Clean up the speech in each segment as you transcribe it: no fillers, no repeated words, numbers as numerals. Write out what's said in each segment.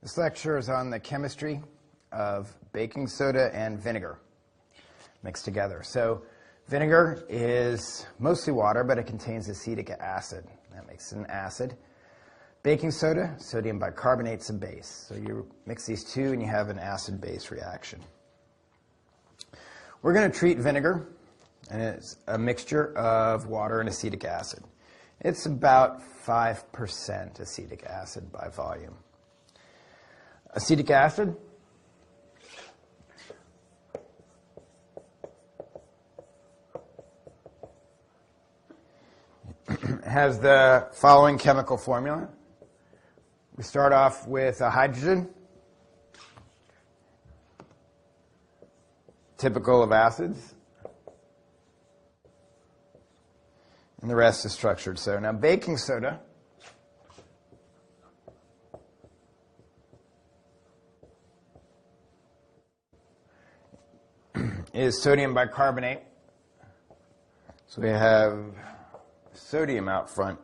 This lecture is on the chemistry of baking soda and vinegar mixed together. So vinegar is mostly water, but it contains acetic acid. That makes it an acid. Baking soda, sodium bicarbonate's a base. So you mix these two and you have an acid-base reaction. We're going to treat vinegar, and it's a mixture of water and acetic acid. It's about 5% acetic acid by volume. Acetic acid has the following chemical formula. We start off with a hydrogen, typical of acids, and the rest is structured. So now baking soda is sodium bicarbonate. So we have sodium out front.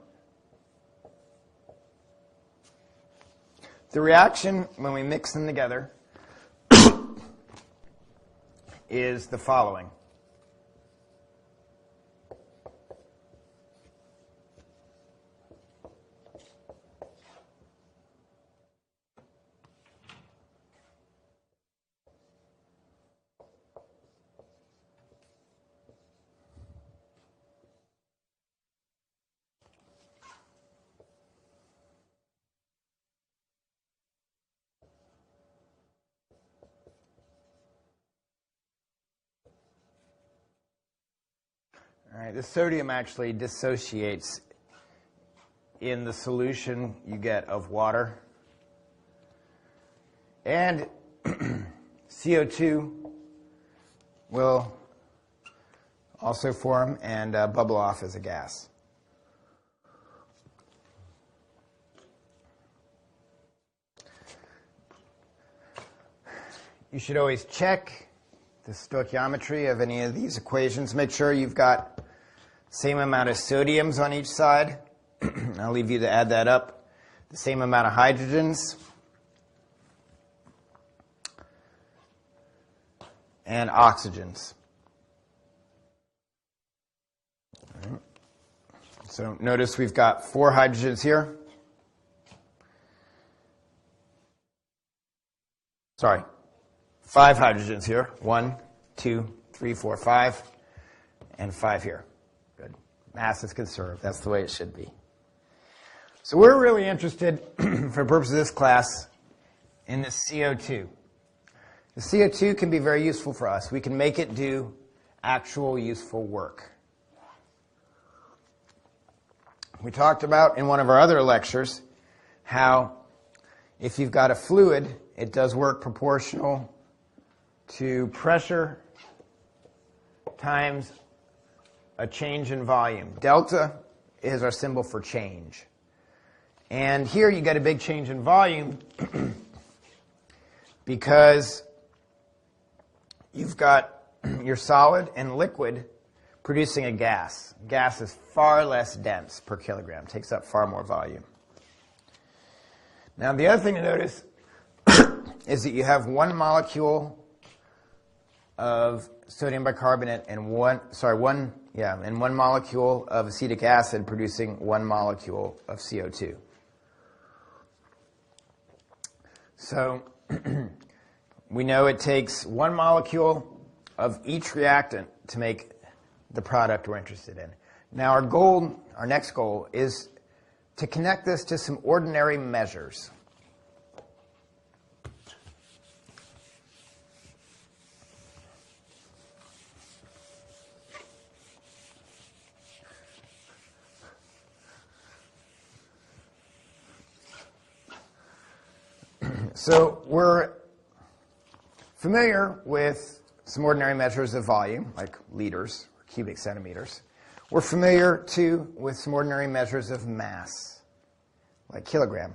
The reaction, when we mix them together, is the following. All right, the sodium actually dissociates in the solution you get of water. And CO2 will also form and bubble off as a gas. You should always check the stoichiometry of any of these equations. Make sure you've got the same amount of sodiums on each side. I'll leave you to add that up. The same amount of hydrogens. And oxygens. All right. So notice we've got 4 hydrogens here. Sorry. 5 hydrogens here. 1, 2, 3, 4, 5. And 5 here. Good. Mass is conserved. That's the way it should be. So we're really interested, for the purpose of this class, in the CO2. The CO2 can be very useful for us. We can make it do actual useful work. We talked about in one of our other lectures how if you've got a fluid, it does work proportional to pressure times a change in volume. Delta is our symbol for change. And here you get a big change in volume because you've got your solid and liquid producing a gas. Gas is far less dense per kilogram, takes up far more volume. Now the other thing to notice is that you have one molecule of sodium bicarbonate and one molecule of acetic acid producing 1 molecule of CO2. So we know it takes 1 molecule of each reactant to make the product we're interested in. Now our next goal is to connect this to some ordinary measures. So we're familiar with some ordinary measures of volume, like liters or cubic centimeters. We're familiar, too, with some ordinary measures of mass, like kilogram.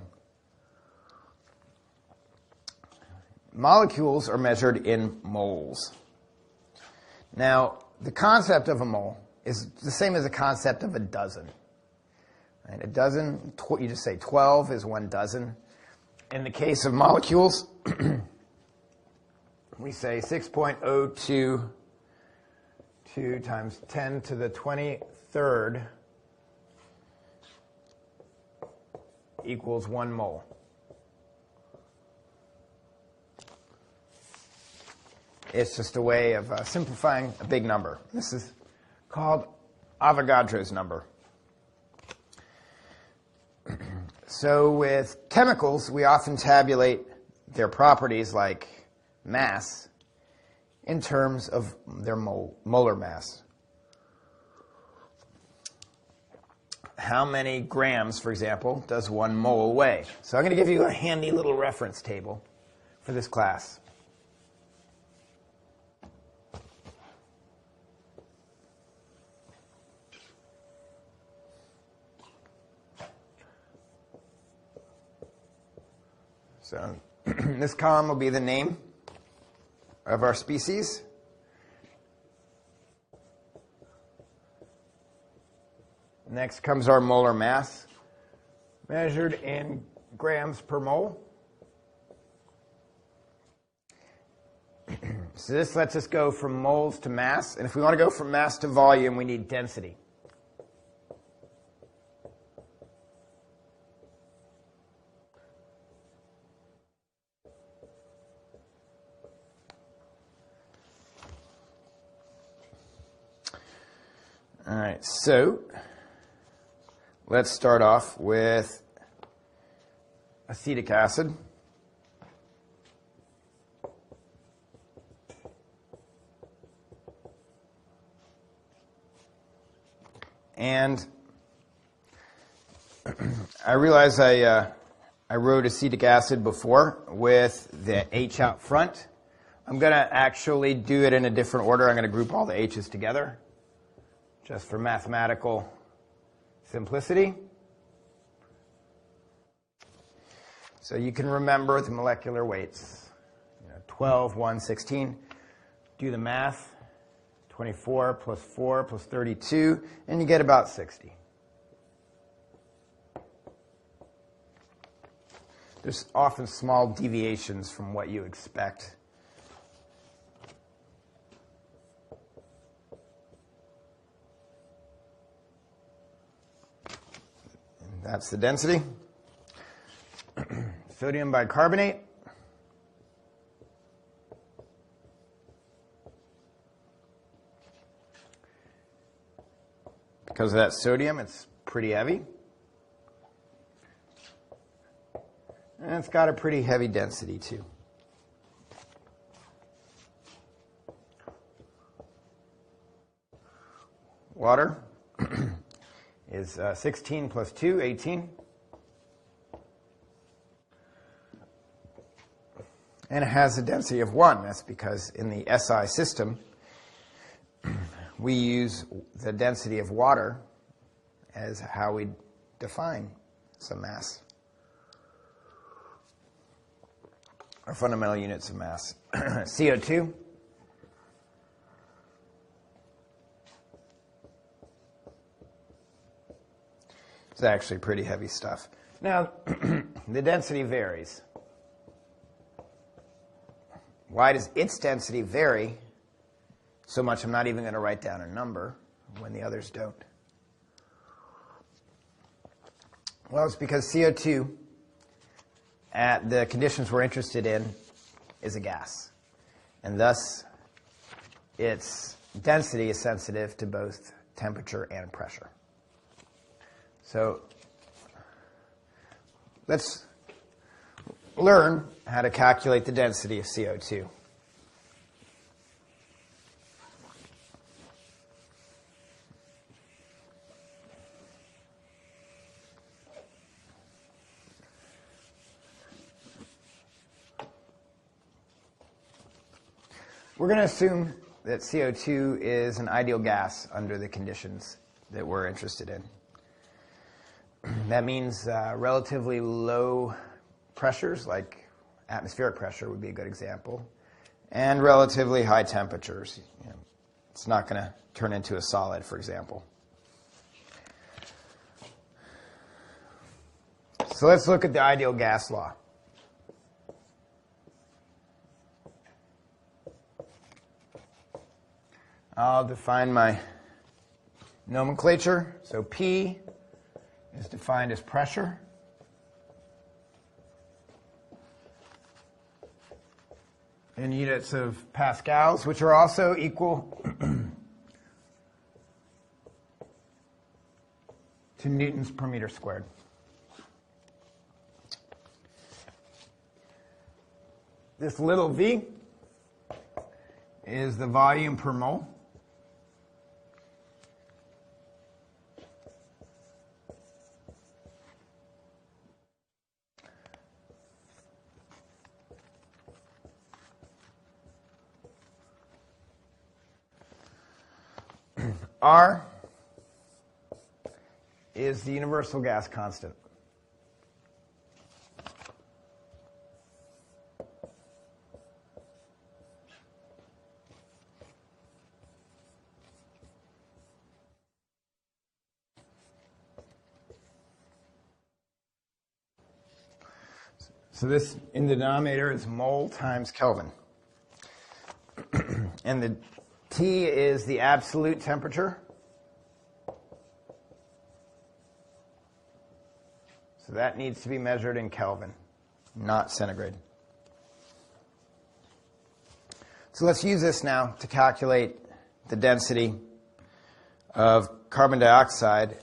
Molecules are measured in moles. Now, the concept of a mole is the same as the concept of a dozen. Right? A dozen, you just say 12 is 1 dozen. in the case of molecules, we say 6.022 times 10 to the 23rd equals 1 mole. It's just a way of simplifying a big number. This is called Avogadro's number. So with chemicals, we often tabulate their properties like mass in terms of their molar mass. How many grams, for example, does 1 mole weigh? So I'm going to give you a handy little reference table for this class. So this column will be the name of our species. Next comes our molar mass, measured in grams per mole. So this lets us go from moles to mass. And if we want to go from mass to volume, we need density. All right, so let's start off with acetic acid. And I realize I wrote acetic acid before with the H out front. I'm going to actually do it in a different order. I'm going to group all the H's together, just for mathematical simplicity. So you can remember the molecular weights. 12, 1, 16. Do the math. 24 plus 4 plus 32, and you get about 60. There's often small deviations from what you expect. That's the density. Sodium bicarbonate. Because of that sodium, it's pretty heavy. And it's got a pretty heavy density, too. Water is 16 plus 2, 18. And it has a density of 1. That's because in the SI system, we use the density of water as how we define some mass. Our fundamental units of mass. CO2. It's actually pretty heavy stuff. Now, the density varies. Why does its density vary so much I'm not even going to write down a number when the others don't? Well, it's because CO2, at the conditions we're interested in, is a gas. And thus, its density is sensitive to both temperature and pressure. So let's learn how to calculate the density of CO2. We're going to assume that CO2 is an ideal gas under the conditions that we're interested in. That means relatively low pressures, like atmospheric pressure would be a good example, and relatively high temperatures. It's not going to turn into a solid, for example. So let's look at the ideal gas law. I'll define my nomenclature. So P is defined as pressure. In units of pascals, which are also equal to newtons per meter squared. This little v is the volume per mole. R is the universal gas constant. So this in the denominator is mole times Kelvin. And the T is the absolute temperature. So that needs to be measured in Kelvin, not centigrade. So let's use this now to calculate the density of carbon dioxide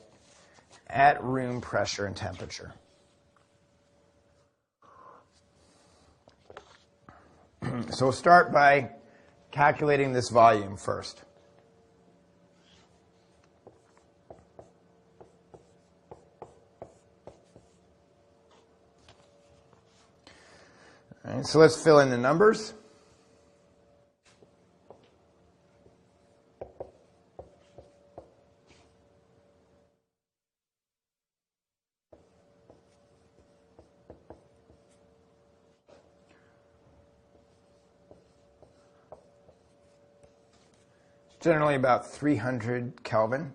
at room pressure and temperature. So we'll start by calculating this volume first. All right, so let's fill in the numbers. Generally about 300 Kelvin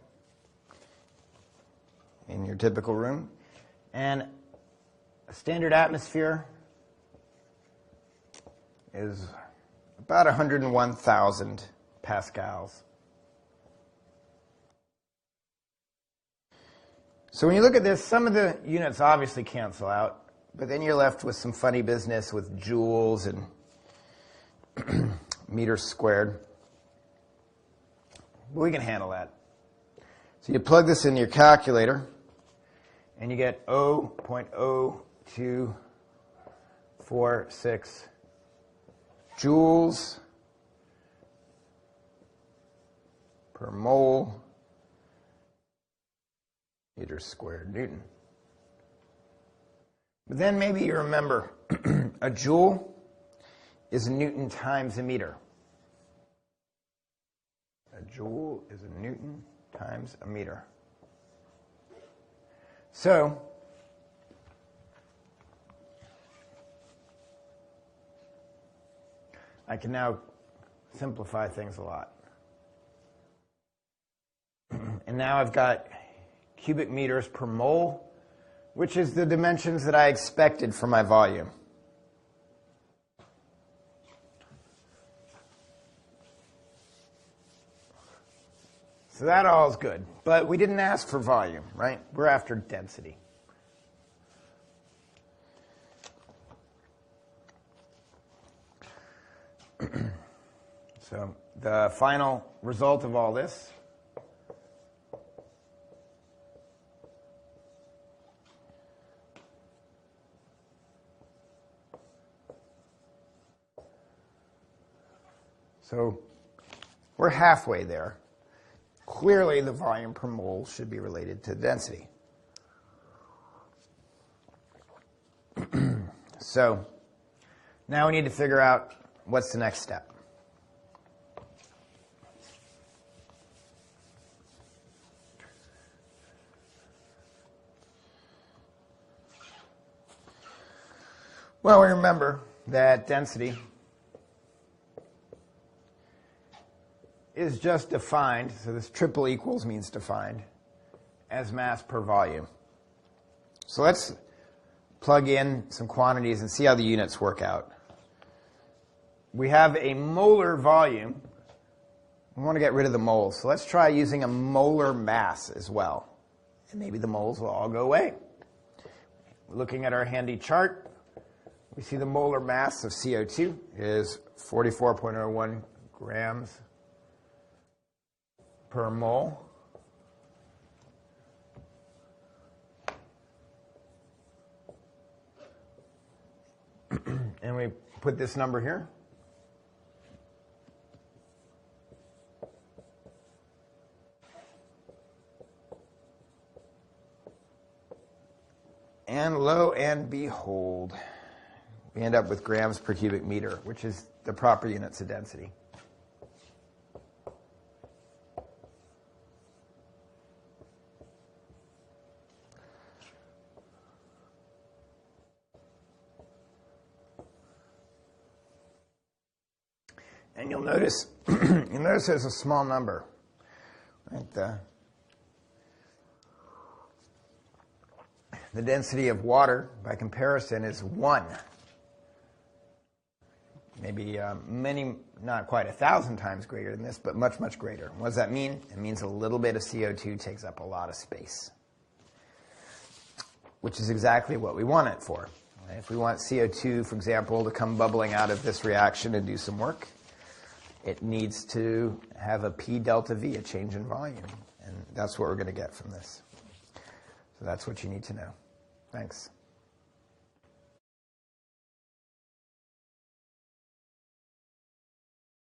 in your typical room. And a standard atmosphere is about 101,000 pascals. So when you look at this, some of the units obviously cancel out, but then you're left with some funny business with joules and meters squared. But we can handle that. So you plug this in your calculator, and you get 0.0246 joules per mole meters squared Newton. But then maybe you remember a joule is a Newton times a meter. A joule is a Newton times a meter. So I can now simplify things a lot. And now I've got cubic meters per mole, which is the dimensions that I expected for my volume. So that all is good. But we didn't ask for volume, right? We're after density. So the final result of all this so we're halfway there. Clearly, the volume per mole should be related to density. So now we need to figure out what's the next step. Well, we remember that density is just defined, so this triple equals means defined, as mass per volume. So let's plug in some quantities and see how the units work out. We have a molar volume We want to get rid of the moles. So let's try using a molar mass as well. And maybe the moles will all go away. Looking at our handy chart, we see the molar mass of CO2 is 44.01 grams per mole. And we put this number here. And lo and behold, we end up with grams per cubic meter, which is the proper units of density. And you'll notice there's a small number. Right? The density of water, by comparison, is 1. Maybe not quite 1,000 times greater than this, but much, much greater. What does that mean? It means a little bit of CO2 takes up a lot of space, which is exactly what we want it for. Right? If we want CO2, for example, to come bubbling out of this reaction and do some work, it needs to have a P delta V, a change in volume. And that's what we're going to get from this. So that's what you need to know. Thanks.